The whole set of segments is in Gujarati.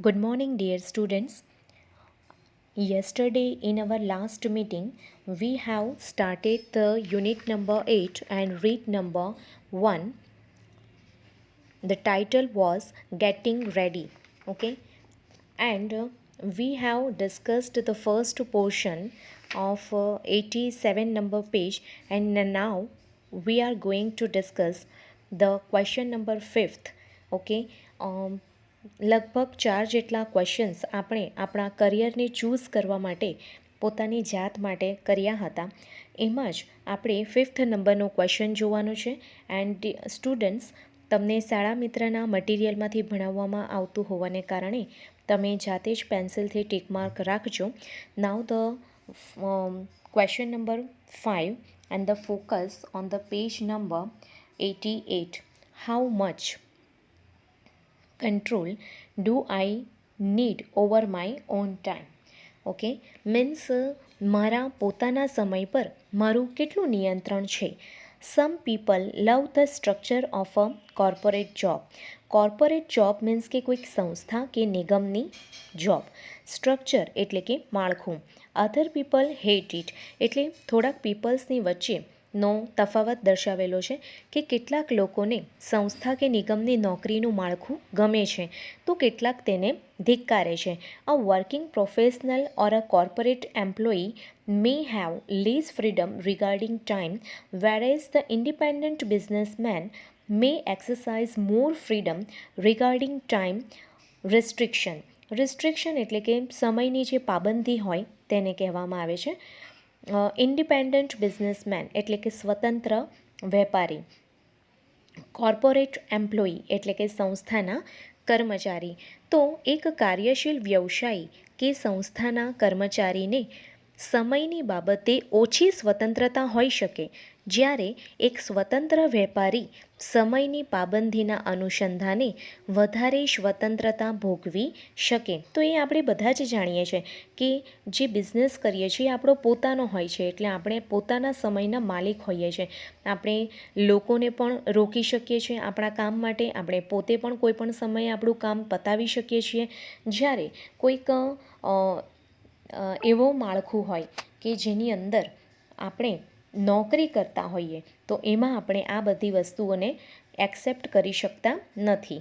Good morning, dear students. Yesterday, in our last meeting, we have started the unit number 8 and read number 1. The title was Getting Ready. Okay, and we have discussed the first portion of 87 number page, and now we are going to discuss the question number 5th. Okay, લગભગ 4 જેટલા ક્વેશ્ચન્સ આપણે આપણા કરિયરને ચૂઝ કરવા માટે પોતાની જાત માટે કર્યા હતા. એમાં જ આપણે 5th નંબરનો ક્વેશ્ચન જોવાનો છે. એન્ડ સ્ટુડન્ટ્સ, તમને શાળા મિત્રના મટીરિયલમાંથી ભણાવવામાં આવતું હોવાને કારણે તમે જાતે જ પેન્સિલથી ટીક માર્ક રાખજો. નાઉ the question number 5 and the focus on the page number 88. How much control do I need over my own time? Okay, means મારા પોતાના સમય પર મારું કેટલું નિયંત્રણ છે. Some people love the structure of a corporate job. Corporate job means કે કોઈક સંસ્થા કે નિગમની જોબ. સ્ટ્રક્ચર એટલે કે માળખું. અધર પીપલ હેટ ઇટ એટલે થોડાક પીપલ્સની વચ્ચે નો તફાવત દર્શાવેલો છે કે કેટલાક લોકોને સંસ્થા કે નિગમની નોકરીનું માળખું ગમે છે તો કેટલાક તેને ધિક્કારે છે. A working professional or a corporate employee may have less freedom regarding time, whereas the independent businessman may exercise more freedom regarding time restriction. Restriction એટલે કે સમયની જે પાબંદી હોય તેને કહેવામાં આવે છે. ઇન્ડિપેન્ડન્ટ બિઝનેસમેન એટલે કે સ્વતંત્ર વેપારી. કોર્પોરેટ એમ્પ્લોયી એટલે કે સંસ્થાના કર્મચારી. તો એક કાર્યશીલ વ્યવસાયી કે સંસ્થાના કર્મચારીને સમયની બાબતે ઓછી સ્વતંત્રતા હોઈ શકે, જ્યારે એક સ્વતંત્ર વેપારી સમયની પાબંદીના અનુસંધાને વધારે સ્વતંત્રતા ભોગવી શકે. તો એ આપણે બધા જ જાણીએ છીએ કે જે બિઝનેસ કરીએ છીએ એ આપણો પોતાનો હોય છે, એટલે આપણે પોતાના સમયના માલિક હોઈએ છીએ. આપણે લોકોને પણ રોકી શકીએ છીએ આપણા કામ માટે, આપણે પોતે પણ કોઈ પણ સમયે આપણું કામ પતાવી શકીએ છીએ. જ્યારે કોઈક એવો માળખું હોય કે જેની અંદર આપણે નોકરી કરતા હોઈએ તો એમાં આપણે આ બધી વસ્તુઓને એક્સેપ્ટ કરી શકતા નથી.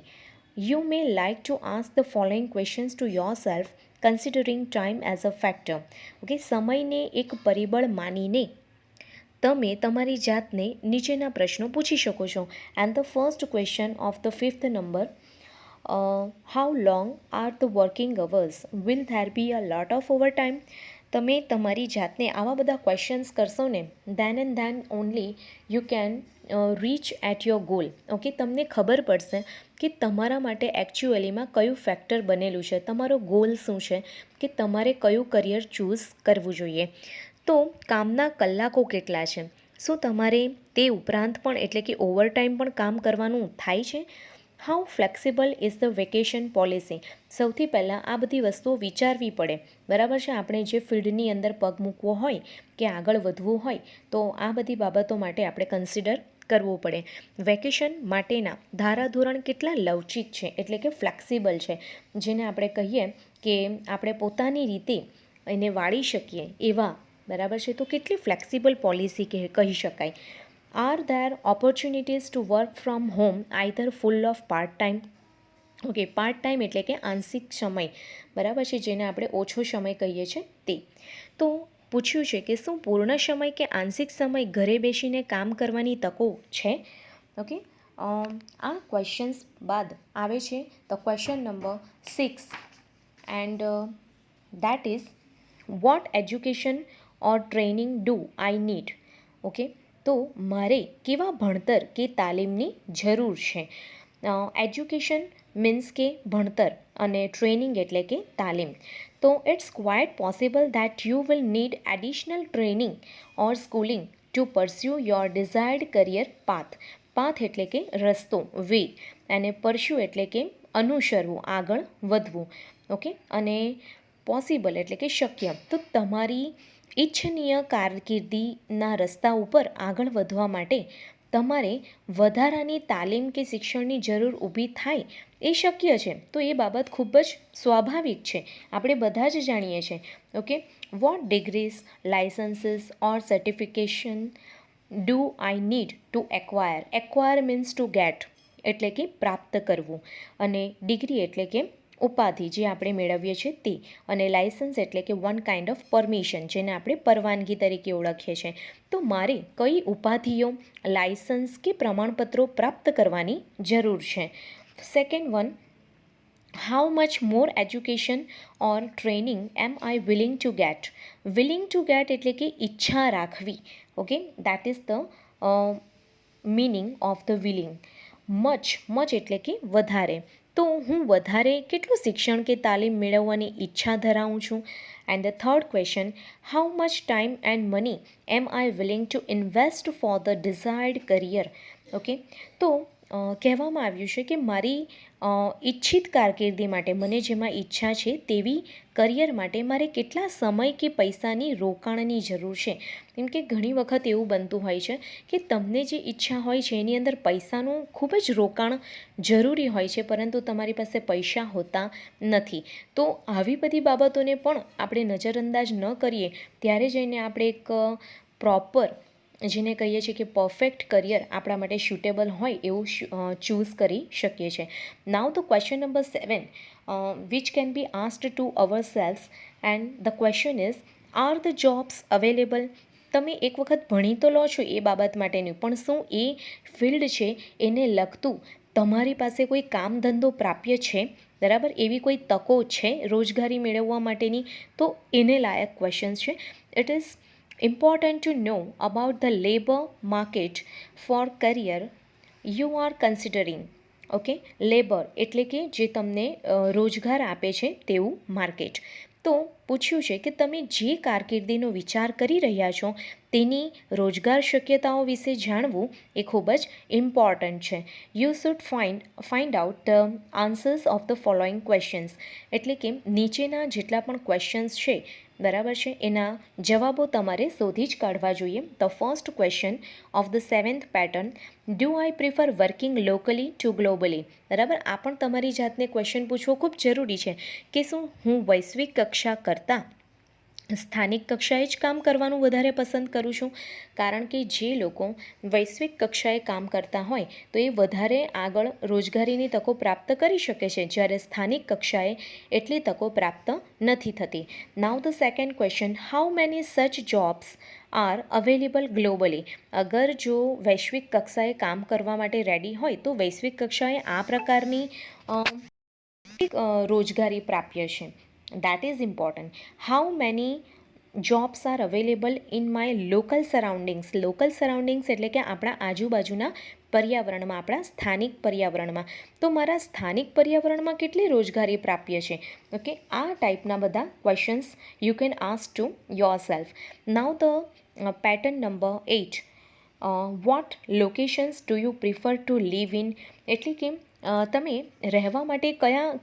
You may like to ask the following questions to your self considering time as a factor. Okay, સમયને એક પરિબળ માનીને તમે તમારી જાતને નીચેના પ્રશ્નો પૂછી શકો છો. And the first question of the 5th number, how long are the working hours? Will there be a lot of over time? તમે તમારી જાતને આવા બધા ક્વેશ્ચન્સ કરશો ને, then and then only you can reach at your goal. Okay, તમને ખબર પડશે કે તમારા માટે એકચ્યુઅલીમાં કયું ફેક્ટર બનેલું છે, તમારો ગોલ શું છે, કે તમારે કયું કરિયર ચૂઝ કરવું જોઈએ. તો કામના કલાકો કેટલા છે? શું તમારે તે ઉપરાંત પણ એટલે કે ઓવરટાઈમ પણ કામ કરવાનું થાય છે? How flexible is the vacation policy? સૌથી પહેલાં આ બધી વસ્તુઓ વિચારવી પડે, બરાબર છે. આપણે જે ફિલ્ડની અંદર પગ મૂકવો હોય કે આગળ વધવું હોય તો આ બધી બાબતો માટે આપણે કન્સિડર કરવું પડે. વેકેશન માટેના ધારાધોરણ કેટલા લવચિક છે એટલે કે ફ્લેક્સિબલ છે, જેને આપણે કહીએ કે આપણે પોતાની રીતે એને વાળી શકીએ એવા, બરાબર છે. તો કેટલી ફ્લેક્સિબલ પોલિસી કહી શકાય. Are there opportunities to work from home either full of part time? Okay, part time એટલે કે આંશિક સમય, બરાબર છે, જેને આપણે ઓછો સમય કહીએ છીએ તે. તો પૂછ્યું છે કે શું પૂર્ણ સમય કે આંશિક સમય ઘરે બેસીને કામ કરવાની તકો છે? ઓકે, આ ક્વેશ્ચન્સ બાદ આવે છે the question number 6 and that is what education or training do I need? Okay, તો મારે કેવા ભણતર કે તાલીમની જરૂર છે? એજ્યુકેશન મીન્સ કે ભણતર અને ટ્રેનિંગ એટલે કે તાલીમ. તો it's quite possible that you will need additional training or schooling to pursue your desired career path. Path એટલે કે રસ્તો, વે, અને પરસ્યુ એટલે કે અનુસરવું, આગળ વધવું. ઓકે, અને પોસિબલ એટલે કે શક્ય. તો તમારી ઈચ્છનીય કારકિર્દીના રસ્તા ઉપર આગળ વધવા માટે તમારે વધારાની તાલીમ કે શિક્ષણની જરૂર ઊભી થાય એ શક્ય છે, તો એ બાબત ખૂબ જ સ્વાભાવિક છે, આપણે બધા જ જાણીએ છીએ. Okay, what degrees, licences or certification do I need to acquire. Acquire means to get, એટલે કે પ્રાપ્ત કરવું, અને ડિગ્રી એટલે કે ઉપાધિ જે આપણે મેળવીએ છીએ તે, અને લાઇસન્સ એટલે કે વન કાઇન્ડ ઓફ પરમિશન, જેને આપણે પરવાનગી તરીકે ઓળખીએ છીએ. તો મારે કઈ ઉપાધિઓ, લાઇસન્સ કે પ્રમાણપત્રો પ્રાપ્ત કરવાની જરૂર છે. Second one, how much more education or training am I willing to get. Willing to get એટલે કે ઈચ્છા રાખવી. Okay, that is the meaning of the willing. Much એટલે કે વધારે. તો હું વધારે કેટલું શિક્ષણ કે તાલીમ મેળવવાની ઈચ્છા ધરાવું છું. And the third question, how much time and money am I willing to invest for the desired career. Okay, તો કહેવામાં આવ્યું છે કે મારી ઈચ્છિત કારકિર્દી માટે, મને જેમાં ઈચ્છા છે તેવી કરિયર માટે મારે કેટલા સમય કે પૈસાની રોકાણની જરૂર છે. કેમ કે ઘણી વખત એવું બનતું હોય છે કે તમને જે ઈચ્છા હોય છે એની અંદર પૈસાનું ખૂબ જ રોકાણ જરૂરી હોય છે, પરંતુ તમારી પાસે પૈસા હોતા નથી. તો આવી બધી બાબતોને પણ આપણે નજરઅંદાજ ન કરીએ ત્યારે જઈને આપણે એક પ્રોપર, જેને કહીએ છીએ કે પરફેક્ટ કરિયર આપણા માટે સ્યુટેબલ હોય એવું ચૂઝ કરી શકીએ છીએ. Now the question number 7 which can be asked to our selves, and the question is, are the jobs available. તમે એક વખત ભણી તો લો છો એ બાબત માટેની, પણ શું એ ફિલ્ડ છે એને લગતું તમારી પાસે કોઈ કામ ધંધો પ્રાપ્ય છે, બરાબર, એવી કોઈ તકો છે રોજગારી મેળવવા માટેની? તો એને લાયક ક્વેશ્ચન્સ છે. It is important to know about the labor market for career you are considering. Okay, labour એટલે કે જે તમને રોજગાર આપે છે તેવું માર્કેટ. તો પૂછ્યું છે કે તમે જે કારકિર્દીનો વિચાર કરી રહ્યા છો તેની રોજગાર શક્યતાઓ વિશે જાણવું એ ખૂબ જ ઇમ્પોર્ટન્ટ છે. You should find out the answers of the following questions. એટલે કે નીચેના જેટલા પણ ક્વેશ્ચન્સ છે, બરાબર છે, એના જવાબો તમારે શોધી જ કાઢવા જોઈએ. The first question of the 7th pattern, do I prefer working locally to globally. બરાબર, આ પણ તમારી જાતને ક્વેશ્ચન પૂછવો ખૂબ જરૂરી છે કે શું હું વૈશ્વિક કક્ષા કરતાં સ્થાનિક કક્ષાએ જ કામ કરવાનું વધારે પસંદ કરું છું. કારણ કે જે લોકો વૈશ્વિક કક્ષાએ કામ કરતા હોય તો એ વધારે આગળ રોજગારીની તકો પ્રાપ્ત કરી શકે છે, જ્યારે સ્થાનિક કક્ષાએ એટલી તકો પ્રાપ્ત નથી થતી. Now the second question, how many such jobs are available globally. અગર જો વૈશ્વિક કક્ષાએ કામ કરવા માટે રેડી હોય તો વૈશ્વિક કક્ષાએ આ પ્રકારની રોજગારી પ્રાપ્ય છે. That is important. How many jobs are available in my local surroundings. Local surroundings એટલે કે આપણા આજુબાજુના પર્યાવરણમાં, આપણા સ્થાનિક પર્યાવરણમાં. તો મારા સ્થાનિક પર્યાવરણમાં કેટલી રોજગારી પ્રાપ્ય છે. ઓકે, આ ટાઈપના બધા questions you can ask to your self. Now the pattern number 8, what locations do you prefer to live in. એટલે કે તમે રહેવા માટે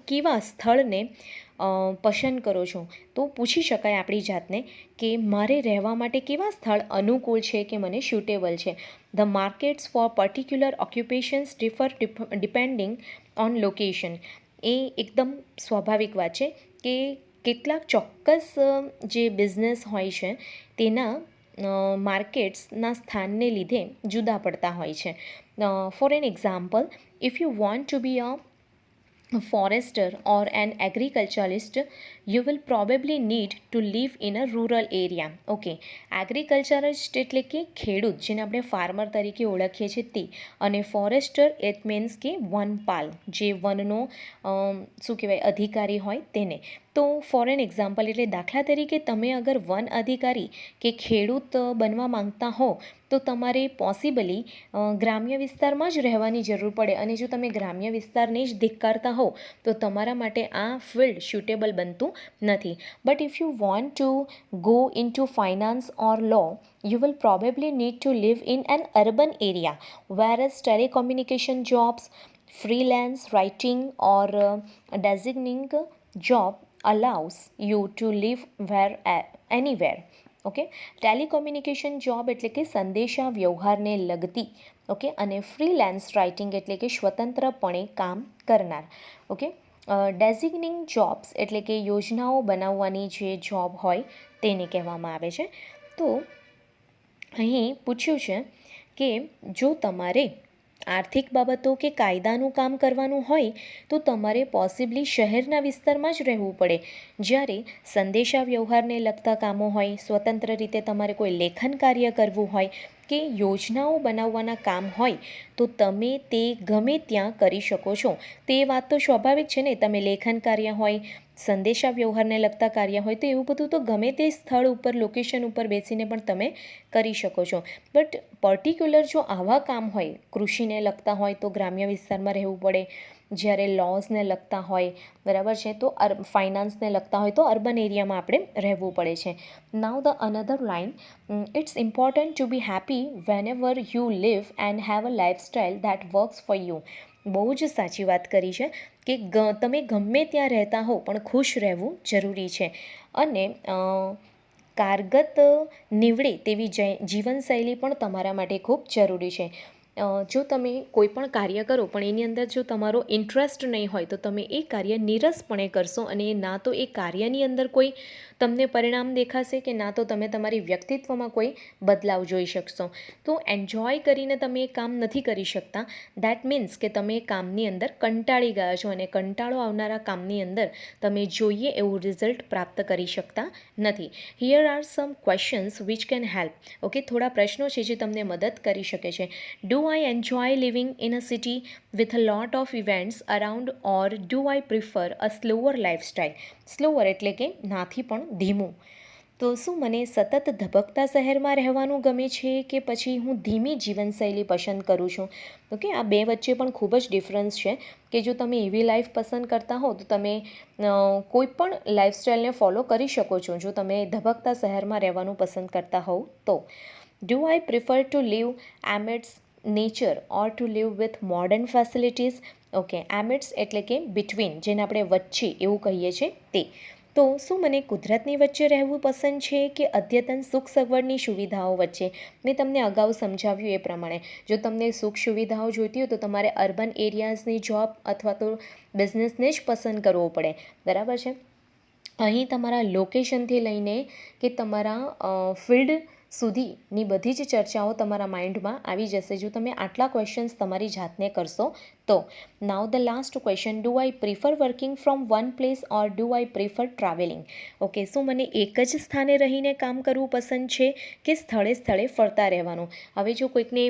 કેવા સ્થળને પસંદ કરો છો. તો પૂછી શકાય આપણી જાતને કે મારે રહેવા માટે કેવા સ્થળ અનુકૂળ છે કે મને સ્યુટેબલ છે. The markets for particular occupations differ depending on location. એ એકદમ સ્વાભાવિક વાત છે કે કેટલાક ચોક્કસ જે બિઝનેસ હોય છે તેના માર્કેટ્સના સ્થાનને લીધે જુદા પડતા હોય છે. For an example, if you want to be a forester or an agriculturalist, you will probably need to live in a rural area. Okay, agriculturist એટલે કે ખેડૂત, જેને આપણે ફાર્મર તરીકે ઓળખીએ છીએ તે, અને ફોરેસ્ટર ઇટ મીન્સ કે વનપાલ, જે વનનો શું કહેવાય અધિકારી હોય તેને. તો ફોર એન એક્ઝામ્પલ એટલે દાખલા તરીકે તમે અગર વન અધિકારી કે ખેડૂત બનવા માંગતા હો તો તમારે પોસિબલી ગ્રામ્ય વિસ્તારમાં જ રહેવાની જરૂર પડે, અને જો તમે ગ્રામ્ય વિસ્તારને જ ધિક્કારતા હો તો તમારા માટે આ ફિલ્ડ સ્યુટેબલ બનતું નથી. But if you want to go in to finance or law, you will probably need to live in an urban area, whereas telecommunication jobs, freelance writing or designing job allows you to live anywhere. Okay, telecommunication job એટલે કે સંદેશા વ્યવહારને લગતી, ઓકે, અને ફ્રીલેન્સ રાઇટિંગ એટલે કે સ્વતંત્રપણે કામ કરનાર. ઓકે, ડેઝિગ્નિંગ જોબ્સ એટલે કે યોજનાઓ બનાવવાની જે જોબ હોય તેને કહેવામાં આવે છે. તો અહીં પૂછ્યું છે કે જો તમારે આર્થિક બાબતો કે કાયદાનું કામ કરવાનું હોય તો તમારે પોસિબલી શહેરના વિસ્તારમાં જ રહેવું પડે. જ્યારે સંદેશા વ્યવહારને લગતા કામો હોય, સ્વતંત્ર રીતે તમારે કોઈ લેખન કાર્ય કરવું હોય કે યોજનાઓ બનાવવાના કામ હોય તો તમે તે ગમે ત્યાં કરી શકો છો. તે વાત તો સ્વાભાવિક છે ને, તમે લેખન કાર્ય હોય, સંદેશા વ્યવહારને લગતા કાર્ય હોય તો એવું બધું તો ગમે તે સ્થળ ઉપર, લોકેશન ઉપર બેસીને પણ તમે કરી શકો છો. બટ પર્ટિક્યુલર જો આવા કામ હોય, કૃષિને લગતા હોય તો ગ્રામ્ય વિસ્તારમાં રહેવું પડે. જ્યારે લોઝને લગતા હોય, બરાબર છે, તો ફાઇનાન્સને લગતા હોય તો અર્બન એરિયામાં આપણે રહેવું પડે છે. Now the another line, it's important to be happy whenever you live and have a lifestyle that works for you. બહુ જ સાચી વાત કરી છે કે તમે ગમે ત્યાં રહેતા હો પણ ખુશ રહેવું જરૂરી છે. અને કારગત નીવડે તેવી જીવનશૈલી પણ તમારા માટે ખૂબ જરૂરી છે. જો તમે કોઈ પણ કાર્ય કરો પણ એની અંદર જો તમારો ઇન્ટરેસ્ટ નહીં હોય તો તમે એ કાર્ય નીરસપણે કરશો અને ના તો એ કાર્યની અંદર કોઈ તમને પરિણામ દેખાશે કે ના તો તમે તમારી વ્યક્તિત્વમાં કોઈ બદલાવ જોઈ શકશો. તો એન્જોય કરીને તમે એ કામ નથી કરી શકતા. દેટ મીન્સ કે તમે એ કામની અંદર કંટાળી ગયા છો અને કંટાળો આવનારા કામની અંદર તમે જોઈએ એવું રિઝલ્ટ પ્રાપ્ત કરી શકતા નથી. Here are some questions which can help. Okay, થોડા પ્રશ્નો છે જે તમને મદદ કરી શકે છે. Do I enjoy living in a city with a lot of events around, or do I prefer a slower lifestyle? Slower એટલે કે નાથી પણ ધીમું. તો શું મને સતત ધબકતા શહેરમાં રહેવાનું ગમે છે કે પછી હું ધીમી જીવનશૈલી પસંદ કરું છું? ઓકે, આ બે વચ્ચે પણ ખૂબ જ ડિફરન્સ છે કે જો તમે એવી લાઈફ પસંદ કરતા હો તો તમે કોઈ પણ લાઈફસ્ટાઈલને ફોલો કરી શકો છો જો તમે ધબકતા શહેરમાં રહેવાનું પસંદ કરતા હોવ તો. Do I prefer to live amidst nature or to live with modern facilities? Okay, amidst એટલે કે બિટવીન, જેને આપણે વચ્ચે એવું કહીએ છીએ તે. તો શું મને કુદરતની વચ્ચે રહેવું પસંદ છે કે અદ્યતન સુખ સગવડની સુવિધાઓ વચ્ચે? મેં તમને અગાઉ સમજાવ્યું એ પ્રમાણે જો તમને સુખ સુવિધાઓ જોઈતી હોય તો તમારે અર્બન એરિયાઝની જોબ અથવા તો બિઝનેસને જ પસંદ કરવો પડે, બરાબર છે. અહીં તમારા લોકેશનથી લઈને કે તમારા ફિલ્ડ સુધીની બધી જ ચર્ચાઓ તમારા માઇન્ડમાં આવી જશે જો તમે આટલા ક્વેશ્ચન્સ તમારી જાતને કરશો તો. નાઉ the last question, do I prefer working from one place or do I prefer travelling? Okay, શું મને એક જ સ્થાને રહીને કામ કરવું પસંદ છે કે સ્થળે સ્થળે ફરતા રહેવાનું? હવે જો કોઈકને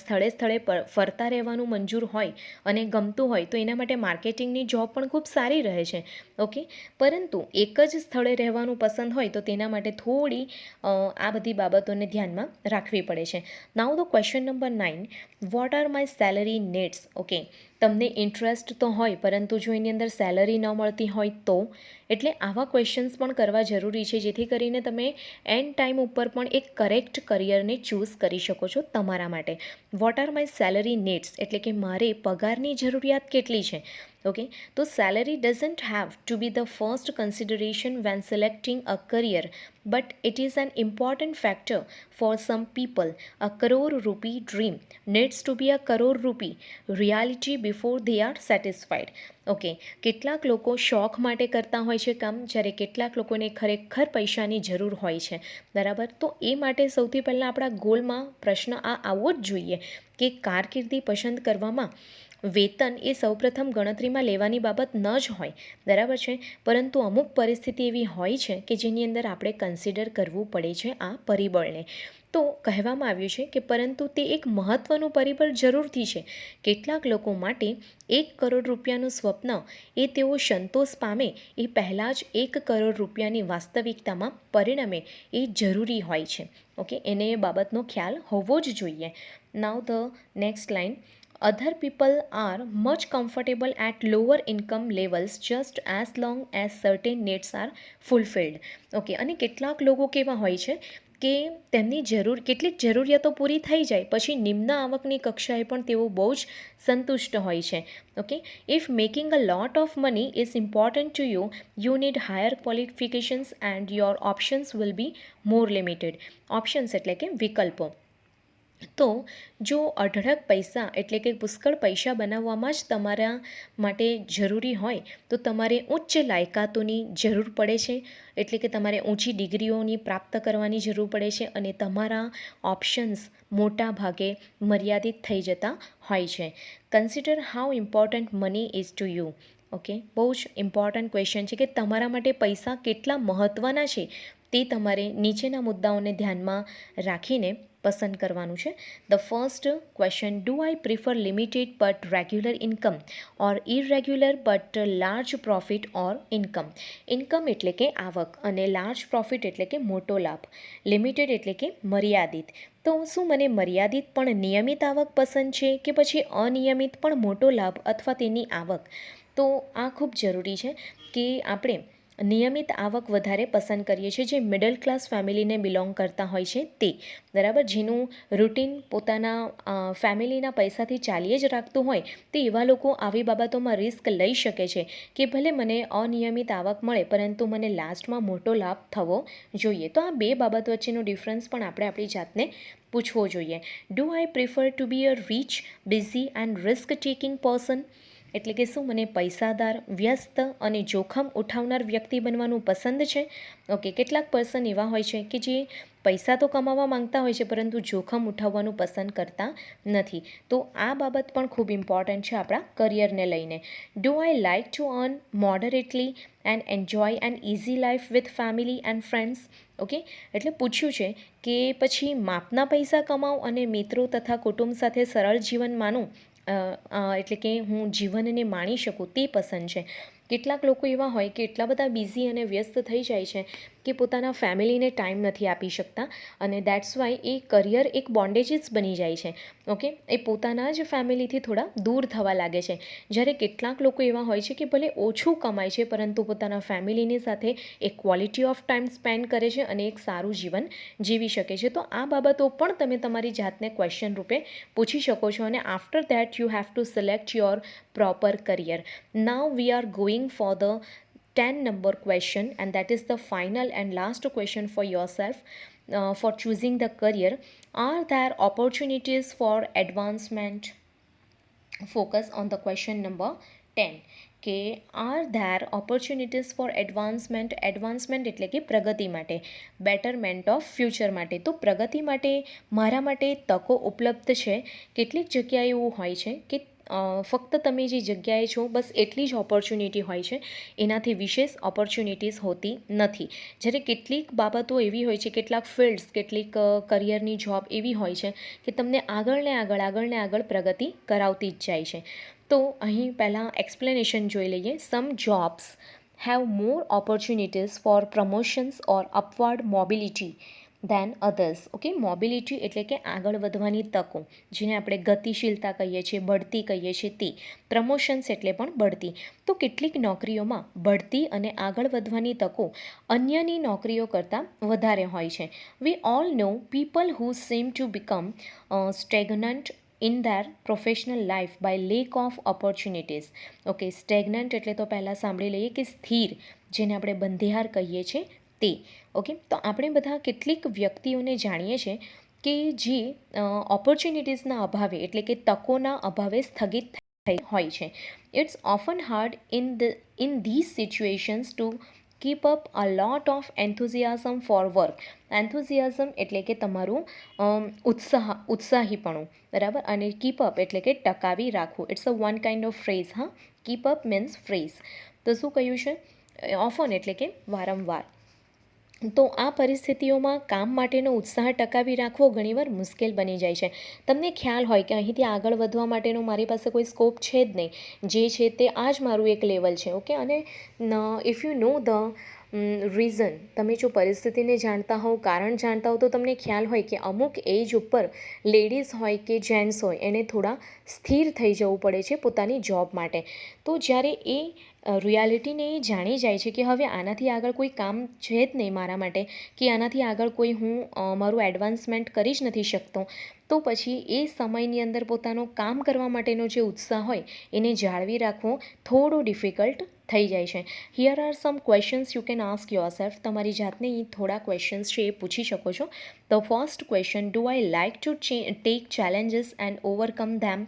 સ્થળે સ્થળે ફરતા રહેવાનું મંજૂર હોય અને ગમતું હોય તો એના માટે માર્કેટિંગની જોબ પણ ખૂબ સારી રહે છે. ઓકે, પરંતુ એક જ સ્થળે રહેવાનું પસંદ હોય તો તેના માટે થોડી આ બધી બાબતોને ધ્યાનમાં રાખવી પડે છે. Now the question number 9, vote are my salary needs? Okay, તમને ઇન્ટરેસ્ટ તો હોય પરંતુ જો એની અંદર સેલરી ન મળતી હોય તો? એટલે આવા ક્વેશ્ચન્સ પણ કરવા જરૂરી છે જેથી કરીને તમે એન્ડ ટાઈમ ઉપર પણ એક કરેક્ટ કરિયરને ચૂઝ કરી શકો છો તમારા માટે. What are my salary needs એટલે કે મારે પગારની જરૂરિયાત કેટલી છે? ઓકે, તો salary doesn't have to be the first consideration when selecting a career, but it is an important factor for some people. A crore rupee dream needs to be a crore rupee reality before they are satisfied. Okay, કેટલાક લોકો શોખ માટે કરતા હોય છે કામ, જ્યારે કેટલાક લોકોને ખરેખર પૈસાની જરૂર હોય છે, બરાબર. તો એ માટે સૌથી પહેલાં આપણા ગોલમાં પ્રશ્ન આ આવવો જ જોઈએ કે કારકિર્દી પસંદ કરવામાં વેતન એ સૌપ્રથમ ગણતરીમાં લેવાની બાબત ન જ હોય, બરાબર છે. પરંતુ અમુક પરિસ્થિતિ એવી હોય છે કે જેની અંદર આપણે કન્સિડર કરવું પડે છે આ પરિબળને. તો કહેવામાં આવ્યું છે કે પરંતુ તે એક મહત્ત્વનું પરિબળ જરૂરથી છે. કેટલાક લોકો માટે 1 કરોડ રૂપિયાનું સ્વપ્ન એ તેઓ સંતોષ પામે એ પહેલાં જ 1 કરોડ રૂપિયાની વાસ્તવિકતામાં પરિણમે એ જરૂરી હોય છે. ઓકે, એને એ બાબતનો ખ્યાલ હોવો જ જોઈએ. નાઉ the next line, other people are much comfortable at lower income levels just as long as certain needs are fulfilled. Okay, અને કેટલાક લોકો કેવા હોય છે કે તેમની કેટલીક જરૂરિયાતો પૂરી થઈ જાય પછી નિમ્ન આવકની કક્ષાએ પણ તેઓ બહુ જ સંતુષ્ટ હોય છે. Okay, if making a lot of money is important to you, you need higher qualifications and your options will be more limited. Options એટલે કે વિકલ્પો. તો જો અઢળક પૈસા એટલે કે પુષ્કળ પૈસા બનાવવામાં જ તમારા માટે જરૂરી હોય તો તમારે ઉચ્ચ લાયકાતોની જરૂર પડે છે, એટલે કે તમારે ઊંચી ડિગ્રીઓની પ્રાપ્ત કરવાની જરૂર પડે છે અને તમારા ઓપ્શન્સ મોટા ભાગે મર્યાદિત થઈ જતા હોય છે. Consider how important money is to you. Okay, બહુ જ ઇમ્પોર્ટન્ટ ક્વેશ્ચન છે કે તમારા માટે પૈસા કેટલા મહત્ત્વના છે તે તમારે નીચેના મુદ્દાઓને ધ્યાનમાં રાખીને પસંદ કરવાનું છે. The first question, do I prefer limited but regular income or irregular but large profit or income. Income એટલે કે આવક અને લાર્જ પ્રોફિટ એટલે કે મોટો લાભ. લિમિટેડ એટલે કે મર્યાદિત. તો શું મને મર્યાદિત પણ નિયમિત આવક પસંદ છે કે પછી અનિયમિત પણ મોટો લાભ અથવા તેની આવક? તો આ ખૂબ જરૂરી છે કે આપણે નિયમિત આવક વધારે પસંદ કરીએ છીએ, જે મિડલ ક્લાસ ફેમિલીને બિલોંગ કરતા હોય છે તે, બરાબર, જેનું રૂટીન પોતાના ફેમિલીના પૈસાથી ચાલીએ જ રાખતું હોય તે એવા લોકો આવી બાબતોમાં રિસ્ક લઈ શકે છે કે ભલે મને અનિયમિત આવક મળે પરંતુ મને લાસ્ટમાં મોટો લાભ થવો જોઈએ. તો આ બે બાબત વચ્ચેનો ડિફરન્સ પણ આપણે આપણી જાતને પૂછવો જોઈએ. Do I prefer to be a rich, busy and risk taking person. એટલે કે શું મને પૈસાદાર, વ્યસ્ત અને જોખમ ઉઠાવનાર વ્યક્તિ બનવાનું પસંદ છે? ઓકે, કેટલાક પર્સન એવા હોય છે કે જે પૈસા તો કમાવા માંગતા હોય છે પરંતુ જોખમ ઉઠાવવાનું પસંદ કરતા નથી. તો આ બાબત પણ ખૂબ ઇમ્પોર્ટન્ટ છે આપણા કરિયરને લઈને. Do I like to earn moderately and enjoy an easy life with family and friends. Okay, એટલે પૂછ્યું છે કે પછી માપના પૈસા કમાઉં અને મિત્રો તથા કુટુંબ સાથે સરળ જીવન માનું, એટલે કે હું જીવનને માણી શકું તે પસંદ છે. કેટલાક લોકો એવા હોય કે એટલા બધા બિઝી અને વ્યસ્ત થઈ જાય છે કે પોતાના ફેમિલીને ટાઈમ નથી આપી શકતા અને દેટ્સ વાય એ કરિયર એક બોન્ડેજીસ બની જાય છે. ઓકે, એ પોતાના જ ફેમિલીથી થોડા દૂર થવા લાગે છે. જ્યારે કેટલાક લોકો એવા હોય છે કે ભલે ઓછું કમાય છે પરંતુ પોતાના ફેમિલીની સાથે એક ક્વોલિટી ઓફ ટાઈમ સ્પેન્ડ કરે છે અને એક સારું જીવન જીવી શકે છે. તો આ બાબતો પણ તમે તમારી જાતને ક્વેશ્ચન રૂપે પૂછી શકો છો અને after that you have to select your proper career. Now we are going for the 10 number question and that is the final and last question for yourself for choosing the career. Are there opportunities for advancement? Focus on the question number 10 કે are there opportunities four advancement. Advancement એટલે કે પ્રગતિ માટે, બેટરમેન્ટ ઓફ ફ્યુચર માટે. તો પ્રગતિ માટે મારા માટે તકો ઉપલબ્ધ છે. કેટલીક જગ્યાએ એવું હોય છે કે ફક્ત તમે જે જગ્યાએ છો બસ એટલી જ ઓપોર્ચ્યુનિટી હોય છે, એનાથી વિશેષ ઓપોર્ચ્યુનિટીઝ હોતી નથી. જ્યારે કેટલીક બાબતો એવી હોય છે, કેટલાક ફિલ્ડ્સ, કેટલીક કરિયરની જોબ એવી હોય છે કે તમને આગળ પ્રગતિ કરાવતી જ જાય છે. તો અહીં પહેલાં એક્સપ્લેનેશન જોઈ લઈએ. સમ jobs have more opportunities for promotions or upward mobility than others. Okay, mobility એટલે કે આગળ વધવાની તકો, જેને આપણે ગતિશીલતા કહીએ છીએ, બઢતી કહીએ છીએ તે. પ્રમોશન્સ એટલે પણ બઢતી. તો કેટલીક નોકરીઓમાં બઢતી અને આગળ વધવાની તકો અન્યની નોકરીઓ કરતાં વધારે હોય છે. We all know people who seem to become stagnant in their professional life by lack of opportunities. Okay, stagnant એટલે તો પહેલાં સાંભળી લઈએ કે સ્થિર, જેને આપણે બંધિયાર કહીએ છીએ તે. ઓકે, તો આપણે બધા કેટલીક વ્યક્તિઓને જાણીએ છીએ કે જે ઓપોર્ચ્યુનિટીઝના અભાવે એટલે કે તકોના અભાવે સ્થગિત થઈ હોય છે. It's often hard in these situations to keep up a lot of enthusiasm for work. Enthusiasm એટલે કે તમારું ઉત્સાહીપણું, બરાબર, અને કીપ અપ એટલે કે ટકાવી રાખવું. It's a one kind of phrase. હા, કીપ અપ મીન્સ ફ્રેઝ. તો શું કહ્યું છે? ઓફન એટલે કે વારંવાર. તો આ પરિસ્થિતિઓમાં કામ માટેનો ઉત્સાહ ટકાવી રાખવો ઘણીવાર મુશ્કેલ બની જાય છે. તમને ખ્યાલ હોય કે અહીંથી આગળ વધવા માટેનો મારી પાસે કોઈ સ્કોપ છે જ નહીં, જે છે તે આ જ મારું એક લેવલ છે. ઓકે, અને if you know the reason, તમે જો પરિસ્થિતિને જાણતા હોવ, કારણ જાણતા હો, તો તમને ખ્યાલ હોય કે અમુક એજ ઉપર લેડીઝ હોય કે જેન્ટ્સ હોય એને થોડા સ્થિર થઈ જવું પડે છે પોતાની જોબ માટે. તો જ્યારે એ રિયાલિટીને એ જાણી જાય છે કે હવે આનાથી આગળ કોઈ કામ છે જ નહીં મારા માટે, કે આનાથી આગળ કોઈ હું મારું એડવાન્સમેન્ટ કરી જ નથી શકતો, તો પછી એ સમયની અંદર પોતાનું કામ કરવા માટેનો જે ઉત્સાહ હોય એને જાળવી રાખવો થોડો ડિફિકલ્ટ થઈ જાય છે. Here are some questions you can ask your self. તમારી જાતને એ થોડા ક્વેશ્ચન્સ છે એ પૂછી શકો છો. The first question, do I like to take challenges and overcome them?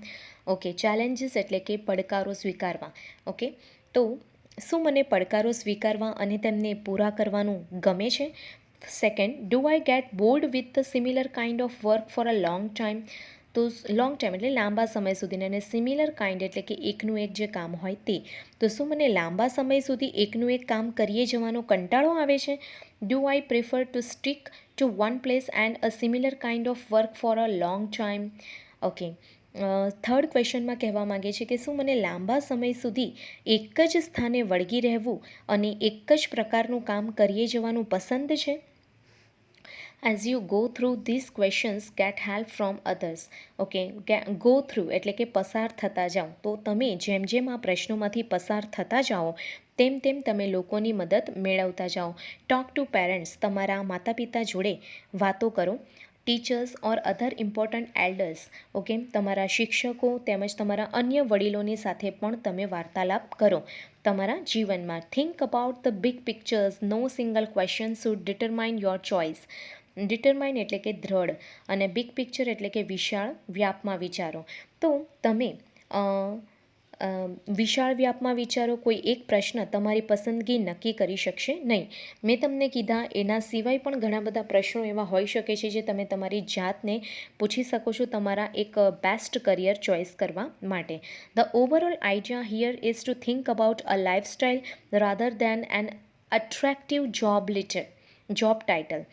Okay, challenges એટલે કે પડકારો સ્વીકારવા. ઓકે, તો શું મને પડકારો સ્વીકારવા અને તેમને પૂરા કરવાનું ગમે છે? Second, do I get board with the similar kind of work for a long time? તો લોંગ ટાઈમ એટલે લાંબા સમય સુધીને, અને સિમિલર કાઇન્ડ એટલે કે એકનું એક જે કામ હોય તે. તો શું મને લાંબા સમય સુધી એકનું એક કામ કરીએ જવાનો કંટાળો આવે છે? Do I prefer to stick to one place and a similar kind of work for a long time? Okay, third ક્વેશ્ચનમાં કહેવા માગે છે કે શું મને લાંબા સમય સુધી એક જ સ્થાને વળગી રહેવું અને એક જ પ્રકારનું કામ કરીએ જવાનું પસંદ છે? As you go through this questions gate help from others. Okay, go through એટલે કે પસાર થતા જાઓ. તો તમે જેમ જેમ આ પ્રશ્નોમાંથી પસાર થતા જાઓ તેમ તેમ તમે લોકોની મદદ મેળવતા જાઓ. ટોક ટુ પેરેન્ટ્સ, તમારા માતા પિતા જોડે વાતો કરો. ટીચર્સ ઓર અધર ઇમ્પોર્ટન્ટ એલ્ડર્સ, ઓકે, તમારા શિક્ષકો તેમજ તમારા અન્ય વડીલોની સાથે પણ તમે વાર્તાલાપ કરો તમારા જીવનમાં. Think about the big pictures. No single question should determine your choice. Determine એટલે કે દ્રઢ, અને બિગ પિક્ચર એટલે કે વિશાળ વ્યાપમાં વિચારો. તો તમે વિશાળ વ્યાપમાં વિચારો. કોઈ એક પ્રશ્ન તમારી પસંદગી નક્કી કરી શકશે નહીં. મેં તમને કીધા એના સિવાય પણ ઘણા બધા પ્રશ્નો એવા હોઈ શકે છે જે તમે તમારી જાતને પૂછી શકો છો તમારા એક બેસ્ટ કરિયર ચોઇસ કરવા માટે. The overall idea here is to think about a lifestyle rather than an attractive job title.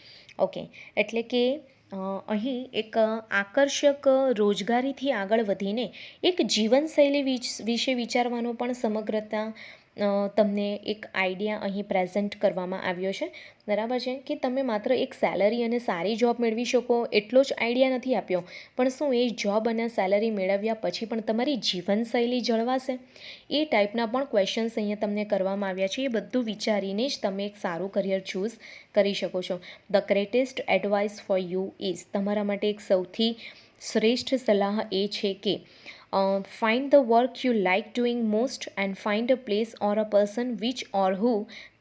Okay, એટલે કે અહીં એક આકર્ષક રોજગારીથી આગળ વધીને એક જીવનશૈલી વિશે વિચારવાનો પણ સમગ્રતા તમને એક આઈડિયા અહીં પ્રેઝન્ટ કરવામાં આવ્યો છે. બરાબર છે કે તમે માત્ર એક સેલરી અને સારી જોબ મેળવી શકો એટલો જ આઈડિયા નથી આપ્યો, પણ શું એ જોબ અને સેલરી મેળવ્યા પછી પણ તમારી જીવનશૈલી જળવાશે? એ ટાઈપના પણ ક્વેશ્ચન્સ અહીંયા તમને કરવામાં આવ્યા છે. એ બધું વિચારીને જ તમે એક સારું કરિયર ચૂઝ કરી શકો છો. The greatest advice for you is, તમારા માટે એક સૌથી શ્રેષ્ઠ સલાહ એ છે કે find the work you like doing most and find a place or a person which or who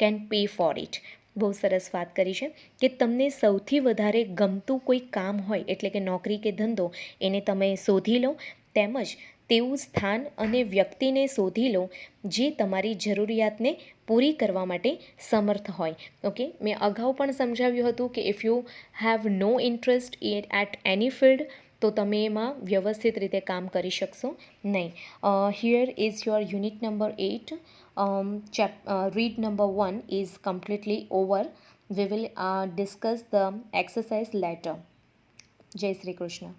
can pay four it. બહુ સરસ વાત કરી છે કે તમને સૌથી વધારે ગમતું કોઈ કામ હોય એટલે કે નોકરી કે ધંધો એને તમે શોધી લો, તેમજ તેવું સ્થાન અને વ્યક્તિને શોધી લો જે તમારી જરૂરિયાતને પૂરી કરવા માટે સમર્થ હોય. ઓકે, મેં અગાઉ પણ સમજાવ્યું હતું કે if you have no interest at any field, તો તમે એમાં વ્યવસ્થિત રીતે કામ કરી શકશો નહીં. Here is your unit number 8. Read number 1 is completely over. We will discuss the exercise later. જય શ્રી કૃષ્ણ.